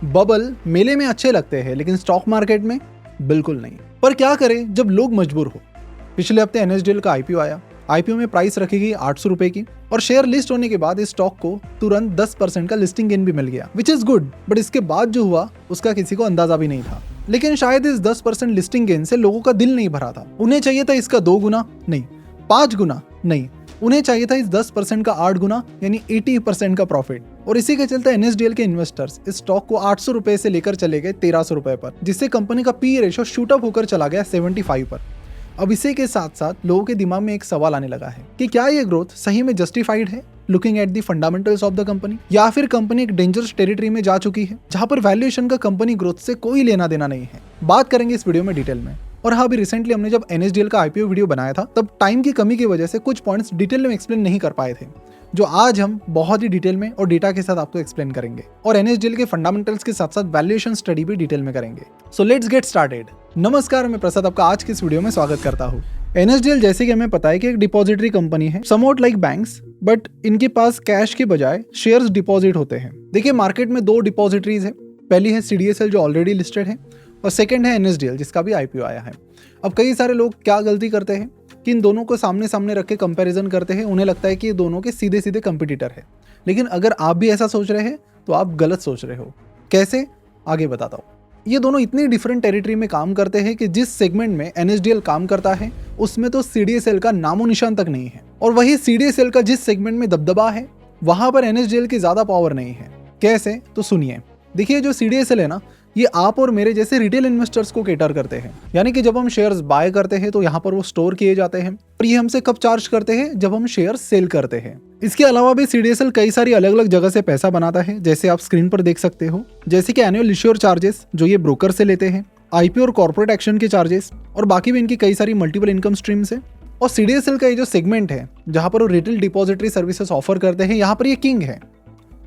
Bubble मेले में अच्छे लगते हैं लेकिन स्टॉक मार्केट में बिल्कुल नहीं। पर क्या करें जब लोग मजबूर हो। पिछले हफ्ते एनएसडीएल का आईपीओ आया। आईपीओ में प्राइस रखी गई 800 रुपए की और शेयर लिस्ट होने के बाद इस स्टॉक को तुरंत 10% का लिस्टिंग गेन भी मिल गया, विच इज गुड। बट इसके बाद जो हुआ उसका किसी को अंदाजा भी नहीं था। लेकिन शायद इस 10% लिस्टिंग गेन से लोगों का दिल नहीं भरा था। उन्हें चाहिए था इसका 2 गुना नहीं, 5 गुना नहीं, उन्हें चाहिए था इस 10% का 8 गुना यानी 80% का प्रॉफिट। और इसी के चलते एनएसडीएल के इन्वेस्टर्स इस स्टॉक को 800 रुपए से लेकर चले गए 1300 रुपए पर, जिससे कंपनी का पी रेशो शूट अप होकर चला गया 75 पर। अब इसी के साथ साथ लोगों के दिमाग में एक सवाल आने लगा है कि क्या ये ग्रोथ सही में जस्टिफाइड है looking at the fundamentals of the company, या फिर कंपनी एक डेंजरस टेरिटरी में जा चुकी है जहां पर वैल्यूएशन का कंपनी ग्रोथ से कोई लेना देना नहीं है। बात करेंगे इस वीडियो में डिटेल में। और हाँ, अभी रिसेंटली हमने जब एनएसडीएल का आईपीओ वीडियो बनाया था तब टाइम की कमी की वजह से कुछ पॉइंट्स डिटेल में एक्सप्लेन नहीं कर पाए थे, जो आज हम बहुत ही डिटेल में और डेटा के साथ आपको एक्सप्लेन करेंगे। और एनएसडीएल के फंडामेंटल्स के साथ साथ वैल्यूएशन स्टडी भी डिटेल में करेंगे। So let's get started. नमस्कार, मैं प्रसाद आपका आज की इस वीडियो में स्वागत करता हूँ। एनएसडीएल जैसे कि हमें पता है कि एक डिपॉजिटरी कंपनी है, समवॉट लाइक बैंक्स, बट इनके पास कैश के बजाय शेयर्स डिपॉजिट होते हैं। देखिए, मार्केट में 2 डिपॉजिटरीज है। पहली है सीडीएसएल जो ऑलरेडी लिस्टेड है और सेकंड है एनएसडीएल जिसका भी आईपीओ आया है। अब कई सारे लोग क्या गलती करते हैं कि इन दोनों को सामने सामने रख के कंपैरिजन करते हैं। उन्हें लगता है कि ये दोनों के सीधे सीधे कंपटीटर है, लेकिन अगर आप भी ऐसा सोच रहे हैं तो आप गलत सोच रहे हो। कैसे, आगे बताता हूँ। ये दोनों इतनी डिफरेंट टेरिटरी में काम करते हैं कि जिस सेगमेंट में एनएसडीएल काम करता है उसमें तो सीडीएसएल का नामो निशान तक नहीं है, और वही सीडीएसएल का जिस सेगमेंट में दबदबा है वहां पर एनएसडीएल की ज्यादा पावर नहीं है। कैसे, तो सुनिए। देखिए, जो सीडीएसएल है ना, ये आप और मेरे जैसे रिटेल इन्वेस्टर्स को केटर करते हैं। यानी कि जब हम शेयर्स बाय करते हैं तो यहाँ पर वो स्टोर किए जाते हैं और ये हमसे कब चार्ज करते हैं, जब हम शेयर सेल करते हैं। इसके अलावा भी सीडीएसएल कई सारी अलग अलग जगह से पैसा बनाता है, जैसे आप स्क्रीन पर देख सकते हो, जैसे कि एनुअल इश्योर चार्जेस जो ये ब्रोकर से लेते हैं, आईपीओ और कॉर्पोरेट एक्शन के चार्जेस, और बाकी भी इनकी कई सारी मल्टीपल इनकम स्ट्रीम्स है। और सीडीएसएल का ये जो सेगमेंट है जहाँ पर वो रिटेल डिपॉजिटरी सर्विसेज ऑफर करते हैं, यहाँ पर ये किंग है।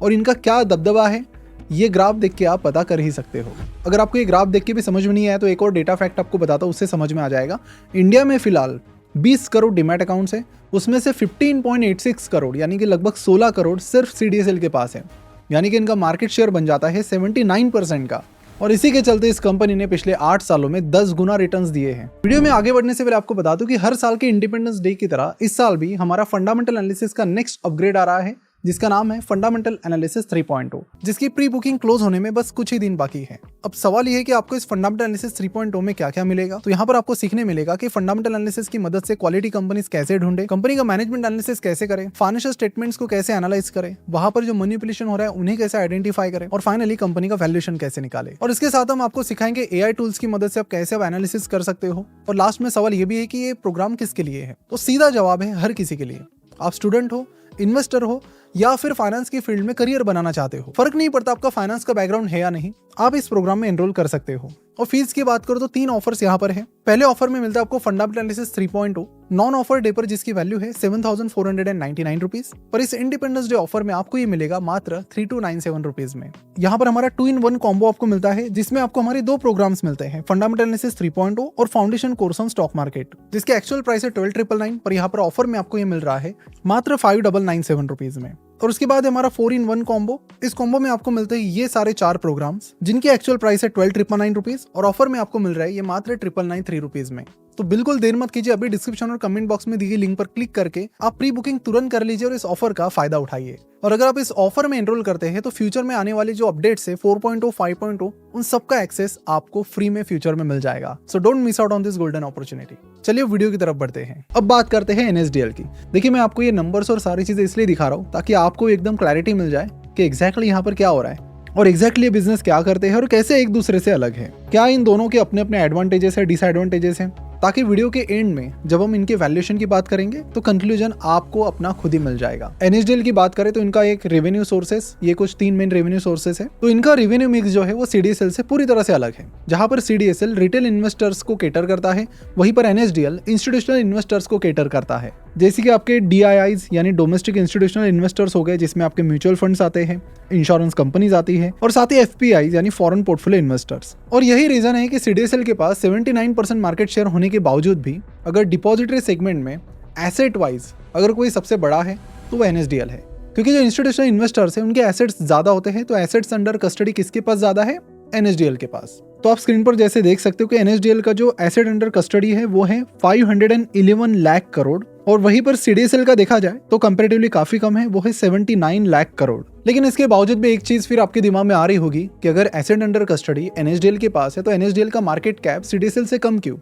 और इनका क्या दबदबा है ये ग्राफ देख के आप पता कर ही सकते हो। अगर आपको ये ग्राफ देख के भी समझ में नहीं आया तो एक और डेटा फैक्ट आपको बताता हूँ, उससे समझ में आ जाएगा। इंडिया में फिलहाल 20 करोड़ डीमैट अकाउंट्स है, उसमें से 15.86 करोड़ यानी कि लगभग 16 करोड़ सिर्फ सीडीएसएल के पास है। यानी कि इनका मार्केट शेयर बन जाता है 79% का। और इसी के चलते इस कंपनी ने पिछले 8 सालों में 10 गुना रिटर्न्स दिए हैं। वीडियो में आगे बढ़ने से पहले आपको बता दूं कि हर साल के इंडिपेंडेंस डे की तरह इस साल भी हमारा फंडामेंटल एनालिसिस का नेक्स्ट अपग्रेड आ रहा है, जिसका नाम है फंडामेंटल एनालिसिस 3.0, जिसकी प्री बुकिंग क्लोज होने में बस कुछ ही दिन बाकी है। अब सवाल यह है कि आपको इस फंडामेंटल एनालिसिस 3.0 में क्या क्या मिलेगा। तो यहाँ पर आपको सीखने मिलेगा कि फंडामेंटल एनालिसिस की मदद से क्वालिटी कंपनीज कैसे ढूंढे, कंपनी का मैनेजमेंट एनालिसिस कैसे करें, फाइनेंशियल स्टेटमेंट्स को कैसे एनालाइज करें, वहां पर जो मैनिपुलेशन हो रहा है उन्हें कैसे आइडेंटिफाई करें, और फाइनली कंपनी का वैल्यूएशन कैसे निकाले। और इसके साथ हम आपको सिखाएंगे एआई टूल्स की मदद से आप कैसे एनालिसिस कर सकते हो। और लास्ट में सवाल ये भी है कि ये प्रोग्राम किसके लिए है। तो सीधा जवाब है हर किसी के लिए। आप स्टूडेंट हो, इन्वेस्टर हो, या फिर फाइनेंस की फील्ड में करियर बनाना चाहते हो, फर्क नहीं पड़ता आपका फाइनेंस का बैकग्राउंड है या नहीं, आप इस प्रोग्राम में एनरोल कर सकते हो। और फीस की बात करो तो 3 ऑफर्स यहाँ पर हैं। पहले ऑफर में मिलता है आपको fundamental analysis 3.0 non offer day पर, जिसकी वैल्यू है 7,499 रुपीज। पर इस इंडिपेंडेंस डे ऑफर में आपको ये मिलेगा मात्र 3,297 रुपीज में। यहाँ पर हमारा 2-in-1 कॉम्बो आपको मिलता है, जिसमें आपको हमारे 2 प्रोग्राम्स मिलते हैं, फंडामेंटल एनालिसिस 3.0 और foundation course on stock market, जिसके एक्चुअल प्राइस है 12,999, पर यहाँ पर ऑफर में आपको ये मिल रहा है मात्र 5,997 रुपीज में। और उसके बाद हमारा 4-in-1 कॉम्बो। इस कॉम्बो में आपको मिलते हैं ये सारे 4 प्रोग्राम्स, जिनकी एक्चुअल प्राइस है 12,999 रुपीज, और ऑफर में आपको मिल रहा है ये मात्र 9,993 रुपीज में। तो बिल्कुल देर मत कीजिए, अभी डिस्क्रिप्शन और कमेंट बॉक्स में दी गई लिंक पर क्लिक करके आप प्री बुकिंग तुरंत कर लीजिए और इस ऑफर का फायदा उठाइए। और अगर आप इस ऑफर में एनरोल करते हैं तो फ्यूचर में आने वाले जो अपडेट्स है 4.0, 5.0, उन सबका एक्सेस आपको फ्री में फ्यूचर में मिल जाएगा। So don't miss out on this golden opportunity. चलिए वीडियो की तरफ बढ़ते हैं। अब बात करते हैं एनएसडीएल की। देखिए, मैं आपको ये नंबर्स और सारी चीजें इसलिए दिखा रहा हूँ ताकि आपको एकदम क्लैरिटी मिल जाए कि एग्जैक्टली यहाँ पर क्या हो रहा है और एग्जैक्टली बिजनेस क्या करते हैं और कैसे एक दूसरे से अलग है। क्या इन दोनों के अपने अपने एडवांटेजेस है, डिसएडवांटेजेस हैं, ताकि वीडियो के एंड में जब हम इनके वैल्यूएशन की बात करेंगे तो कंक्लूजन आपको अपना खुद ही मिल जाएगा। एनएसडीएल की बात करें तो इनका एक रेवेन्यू सोर्सेस, ये कुछ 3 मेन रेवेन्यू सोर्सेस है। तो इनका रेवेन्यू मिक्स जो है वो सीडीएसएल से पूरी तरह से अलग है। जहां पर सीडीएसएल रिटेल इन्वेस्टर्स को केटर करता है, वहीं पर एनएसडीएल इंस्टीट्यूशनल इन्वेस्टर्स को केटर करता है। जैसे कि आपके डीआईआईज यानी डोमेस्टिक इंस्टीट्यूशनल इन्वेस्टर्स हो गए, जिसमें आपके म्यूचुअल फंड्स आते हैं, इंश्योरेंस कंपनीज आती है, और साथ ही एफपीआईज यानी फॉरेन पोर्टफोलियो इन्वेस्टर्स। और यही रीजन है कि सीडीएसएल के पास 79% मार्केट शेयर होने के बावजूद भी अगर डिपॉजिटरी सेगमेंट में एसेट वाइज अगर कोई सबसे बड़ा है तो वो एनएसडीएल है। क्योंकि जो इंस्टीट्यूशनल इन्वेस्टर्स हैं उनके एसेट्स ज्यादा होते हैं, तो एसेट्स अंडर कस्टडी किसके पास ज्यादा है? एनएसडीएल के पास। तो आप स्क्रीन पर जैसे देख सकते हो कि एनएसडीएल का जो एसेट अंडर कस्टडी है वो है 511 लाख करोड़, और वहीं पर सीडीएसएल का देखा जाए तो कंपैरेटिवली काफी कम है, वो है 79 लाख करोड़। लेकिन इसके बावजूद भी एक चीज फिर आपके दिमाग में आ रही होगी कि अगर एसेट अंडर कस्टडी एनएसडीएल के पास है तो एनएसडीएल का मार्केट कैप सीडीएसएल से कम क्यों?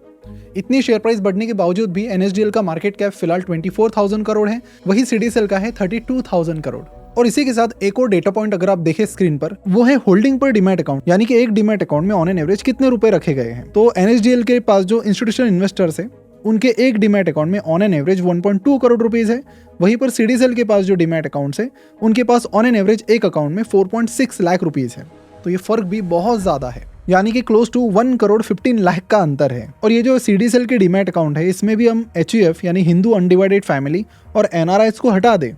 इतनी शेयर प्राइस बढ़ने के बावजूद भी एनएसडीएल का मार्केट कैप फिलहाल 24,000 करोड़ है, वही सीडीएसएल का है 32,000 करोड़। और इसी के साथ एक और डेटा पॉइंट अगर आप देखें स्क्रीन पर, वो है होल्डिंग पर डीमैट अकाउंट, यानी कि एक डीमैट अकाउंट में ऑन एन एवरेज कितने रुपए रखे गए हैं। तो एनएसडीएल के पास जो इंस्टीट्यूशनल इन्वेस्टर्स है उनके एक डीमैट अकाउंट में on an average 1.2 crore rupees है, वहीं पर सीडीएसएल के पास जो डीमैट अकाउंट्स है उनके पास ऑन एन एवरेज एक अकाउंट में 4.6 लाख रुपीस है। तो ये फर्क भी बहुत ज्यादा है, यानी कि क्लोज टू 1 करोड़ 15 लाख का अंतर है। और ये जो सीडीएसएल के डीमैट अकाउंट है इसमें भी हम एचयूएफ यानी हिंदू अनडिवाइडेड फैमिली और एनआरआईज को हटा दें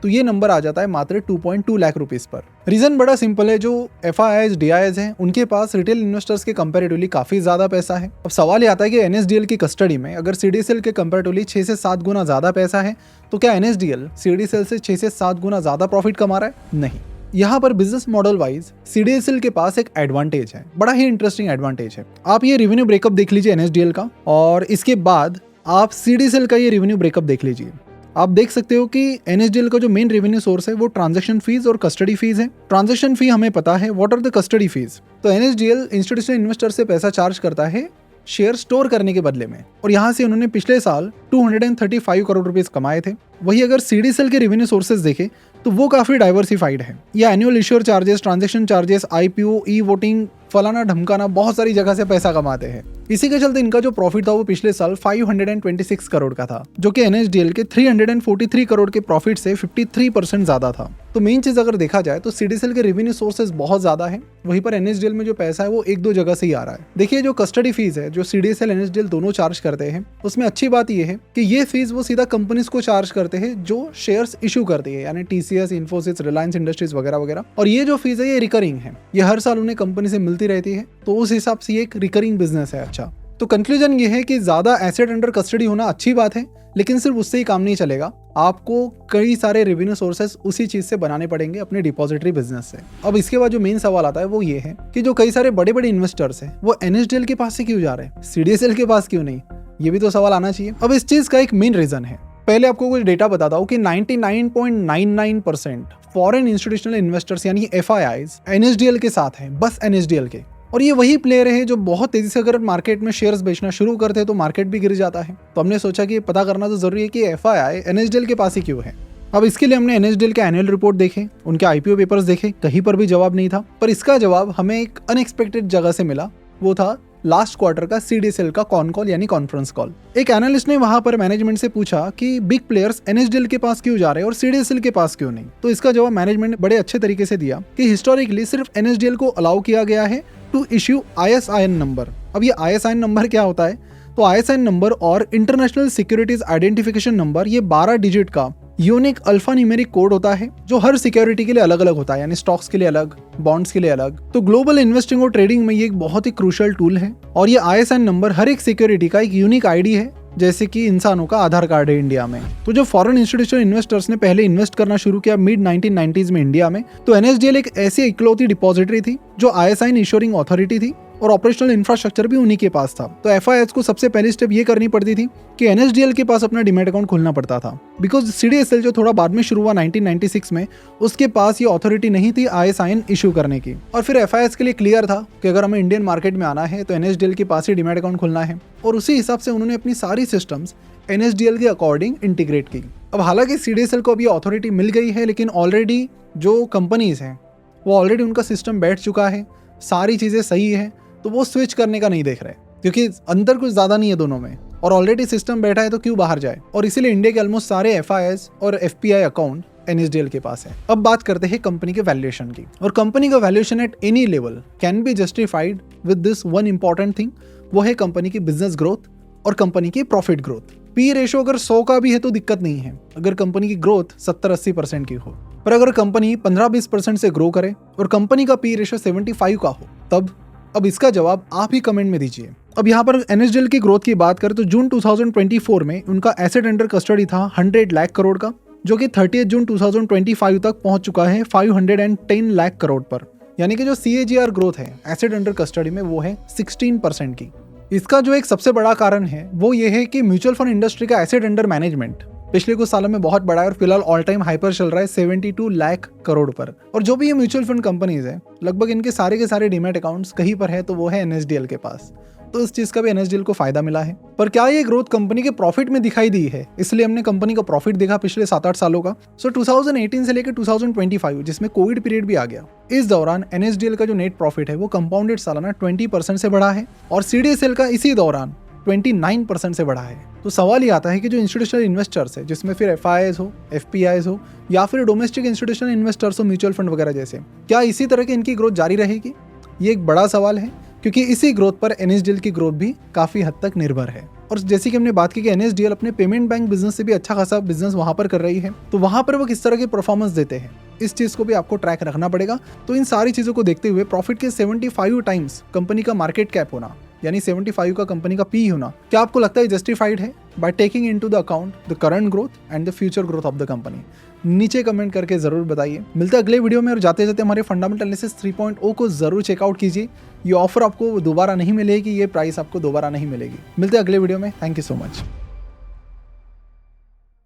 तो ये नंबर आ जाता है मात्र 2.2 लाख रुपीस पर। रीजन बड़ा सिंपल है, जो एफआईआईज डीआईएज हैं उनके पास रिटेल इन्वेस्टर्स के कंपैरेटिवली काफी ज्यादा पैसा है। अब सवाल ये आता है कि एनएसडीएल की कस्टडी में अगर सीडीएसएल के कंपैरेटिवली 6 से 7 गुना ज्यादा पैसा है तो क्या एनएसडीएल सीडीएसएल से 6 से 7 गुना ज्यादा प्रॉफिट कमा रहा है? नहीं। यहाँ पर बिजनेस मॉडल वाइज सीडीएसएल के पास एक एडवांटेज है, बड़ा ही इंटरेस्टिंग एडवांटेज है। आप ये रेवेन्यू ब्रेकअप देख लीजिए एनएसडीएल का, और इसके बाद आप सीडीएसएल का ये रेवेन्यू ब्रेकअप देख लीजिए। आप देख सकते हो कि एनएसडीएल का जो मेन रेवेन्यू सोर्स है वो ट्रांजैक्शन फीस और कस्टडी फीस है। ट्रांजैक्शन फी हमें पता है, what are the custody fees? तो एनएसडीएल इंस्टीट्यूशनल इन्वेस्टर से पैसा चार्ज करता है शेयर स्टोर करने के बदले में, और यहाँ से उन्होंने पिछले साल 235 करोड़ रुपीस कमाए थे। वही अगर सीडीएसएल के रेवेन्यू सोर्सेज देखें तो वो काफी डाइवर्सिफाइड है। ये annual ensure charges, transaction charges, IPO, e voting, फलाना ढमकाना, बहुत सारी जगह से पैसा कमाते हैं। इसी के चलते इनका जो प्रॉफिट था वो पिछले साल 526 करोड़ का था, जो कि एनएसडीएल के 343 करोड़ के प्रॉफिट से 53% ज्यादा था। तो मेन चीज अगर देखा जाए तो सीडीएसएल के रेवेन्यू सोर्सेज बहुत ज्यादा है, वहीं पर एनएसडीएल में जो पैसा है वो एक दो जगह से ही आ रहा है। देखिए जो कस्टडी फीस है जो सीडीएसएल एनएसडीएल दोनों चार्ज करते हैं, उसमें अच्छी बात यह है कि ये फीस वो सीधा कंपनीज को चार्ज करते हैं जो शेयर्स इशू करती है, यानी टीसीएस, इन्फोसिस, रिलायंस इंडस्ट्रीज वगैरह वगैरह। और ये जो फीस है ये रिकरिंग है, ये हर साल उन्हें कंपनी से मिलती रहती है, तो उस हिसाब से ये एक रिकरिंग बिजनेस है। अच्छा, तो कंक्लूजन ये है कि ज्यादा एसेट अंडर कस्टडी होना अच्छी बात है, लेकिन सिर्फ उससे ही काम नहीं चलेगा, आपको कई सारे रेवेन्यू सोर्सेस उसी चीज से बनाने पड़ेंगे अपने डिपॉजिटरी बिजनेस से। अब इसके बाद जो मेन सवाल आता है वो ये है कि जो कई सारे बड़े बड़े इन्वेस्टर्स हैं वो एनएसडीएल के पास से क्यों जा रहे हैं, सीडीएसएल के पास क्यों नहीं? ये भी तो सवाल आना चाहिए। अब इस चीज का एक मेन रीजन है, पहले आपको कुछ डेटा बताता हूँ कि 99.99% फॉरेन इंस्टीट्यूशनल इन्वेस्टर्स यानी एफआईआईज एनएसडीएल के साथ हैं, बस एनएसडीएल के। और ये वही प्लेयर है जो बहुत तेजी से अगर मार्केट में शेयर्स बेचना शुरू करते हैं तो मार्केट भी गिर जाता है। तो हमने सोचा कि पता करना तो जरूरी है कि एफआईआई एनएसडीएल के पास ही क्यों है। अब इसके लिए हमने एनएसडीएल के एनुअल रिपोर्ट देखे, उनके आईपीओ पेपर्स देखे, कहीं पर भी जवाब नहीं था। पर इसका जवाब हमें एक अनएक्सपेक्टेड जगह से मिला, वो था लास्ट क्वार्टर का सीडीएसएल का कॉन कॉल यानी कॉन्फ्रेंस कॉल। एक एनालिस्ट ने वहां पर मैनेजमेंट से पूछा कि बिग प्लेयर्स एनएसडीएल के पास क्यों जा रहे हैं और सीडीएसएल के पास क्यों नहीं। तो इसका जवाब मैनेजमेंट ने बड़े अच्छे तरीके से दिया कि हिस्टोरिकली सिर्फ एनएसडीएल को अलाउ किया गया है टू इश्यू आईएसआईएन नंबर। अब ये आईएसआईएन नंबर क्या होता है? तो आईएसआईएन नंबर और इंटरनेशनल सिक्योरिटीज आइडेंटिफिकेशन नंबर, ये 12 डिजिट का यूनिक अल्फान्यूमेरिक कोड होता है जो हर सिक्योरिटी के लिए अलग अलग होता है, यानी स्टॉक्स के लिए अलग, बॉन्ड्स के लिए अलग। तो ग्लोबल इन्वेस्टिंग और ट्रेडिंग में ये एक बहुत ही क्रूशियल टूल है, और ये आईएसआईएन नंबर हर एक सिक्योरिटी का एक यूनिक आईडी है, जैसे कि इंसानों का आधार कार्ड है इंडिया में। तो जब फॉरेन इंस्टीट्यूशनल इन्वेस्टर्स ने पहले इन्वेस्ट करना शुरू किया मिड 1990s में इंडिया में, तो एनएसडीएल एक ऐसी इकलौती डिपॉजिटरी थी जो आईएसआईएन इश्योरिंग अथॉरिटी थी और ऑपरेशनल इंफ्रास्ट्रक्चर भी उन्हीं के पास था। तो एफआईआईएस को सबसे पहली स्टेप ये करनी पड़ती थी कि एनएसडीएल के पास अपना डीमैट अकाउंट खोलना पड़ता था, बिकॉज सीडीएसएल जो थोड़ा बाद में शुरू हुआ 1996 में, उसके पास ये अथॉरिटी नहीं थी आईएसआईएन इशू करने की। और फिर एफआईआईएस के लिए क्लियर था कि अगर हमें इंडियन मार्केट में आना है तो एनएसडीएल के पास ही डीमैट अकाउंट खोलना है, और उसी हिसाब से उन्होंने अपनी सारी सिस्टम्स एनएसडीएल के अकॉर्डिंग इंटीग्रेट की। अब हालांकि सीडीएसएल को अभी अथॉरिटी मिल गई है, लेकिन ऑलरेडी जो कंपनीज हैं वो ऑलरेडी उनका सिस्टम बैठ चुका है, सारी चीज़ें सही है, तो वो स्विच करने का नहीं देख रहे, क्योंकि अंदर कुछ ज़्यादा नहीं है दोनों में, और ऑलरेडी सिस्टम बैठा है तो क्यों बाहर जाए। और इसीलिए इंडिया के ऑलमोस्ट सारे एफआईआईएस और एफपीआई अकाउंट एनएसडीएल के पास है। अब बात करते हैं कंपनी के वैल्यूएशन की, और कंपनी का valuation at any level can be justified with this one important thing, वो है कंपनी की बिजनेस ग्रोथ और कंपनी की प्रॉफिट ग्रोथ। पी रेशो अगर 100 का भी है तो दिक्कत नहीं है, अगर कंपनी की ग्रोथ 70-80% की हो। पर अगर कंपनी 15-20% से ग्रो करे और कंपनी का पी रेशो 75 का हो, तब अब इसका जवाब आप ही कमेंट में दीजिए। अब यहाँ पर एनएसडीएल की ग्रोथ की बात करें तो जून 2024 में उनका एसेट अंडर कस्टडी था 100 लाख करोड़ का, जो कि 30 जून 2025 तक पहुंच चुका है 510 लाख करोड़ पर। यानी कि जो CAGR ग्रोथ है एसेट अंडर कस्टडी में वो है 16% की। इसका जो एक सबसे बड़ा कारण है वो ये है कि म्यूचुअल फंड इंडस्ट्री का एसेट अंडर मैनेजमेंट पिछले कुछ सालों में बहुत बड़ा है और फिलहाल ऑल टाइम हाइपर चल रहा है 72 लाख करोड़ पर। और जो भी ये म्यूचुअल फंड कंपनीज है लगभग इनके सारे के सारे डीमैट अकाउंट्स कहीं पर है तो वो है NSDL के पास। तो इस चीज का भी NSDL को फायदा मिला है। पर क्या ये ग्रोथ कंपनी के प्रॉफिट में दिखाई दी है? इसलिए हमने कंपनी का प्रॉफिट देखा पिछले 7-8 सालों का। 2018 से लेकर 2025 जिसमें कोविड पीरियड भी आ गया, इस दौरान NSDL का जो नेट प्रॉफिट है वो कंपाउंडेड सालाना 20% से बढ़ा है और CDSL का इसी दौरान 29% से बढ़ा है। तो सवाल ये आता है कि जो इंस्टीट्यूशनल इन्वेस्टर्स है जिसमें फिर FIIs हो, FPIs हो या फिर डोमेस्टिक इंस्टीट्यूशनल इन्वेस्टर्स हो म्यूचुअल फंड वगैरह जैसे, क्या इसी तरह की इनकी ग्रोथ जारी रहेगी? ये एक बड़ा सवाल है क्योंकि इसी ग्रोथ पर NSDL की ग्रोथ भी काफी हद तक निर्भर है। और जैसे कि हमने बात की कि NSDL अपने पेमेंट बैंक बिजनेस से भी अच्छा खासा बिजनेस वहां पर कर रही है, तो वहां पर वो किस तरह की परफॉर्मेंस देते हैं इस चीज को भी आपको ट्रैक रखना पड़ेगा। तो इन सारी चीजों को देखते हुए प्रॉफिट के 75 टाइम्स कंपनी का मार्केट कैप होना यानी 75 का कंपनी का P होना, क्या आपको लगता है जस्टिफाइड है by taking into the account the current growth and the future growth of the company? नीचे कमेंट करके जरूर बताइए। मिलते हैं अगले वीडियो में और जाते जाते हमारे फंडामेंटल एनालिसिस 3.0 को जरूर चेकआउट कीजिए। ये ऑफर आपको दोबारा नहीं मिलेगी, ये प्राइस आपको दोबारा नहीं मिलेगी। मिलते हैं अगले वीडियो में। Thank you so much.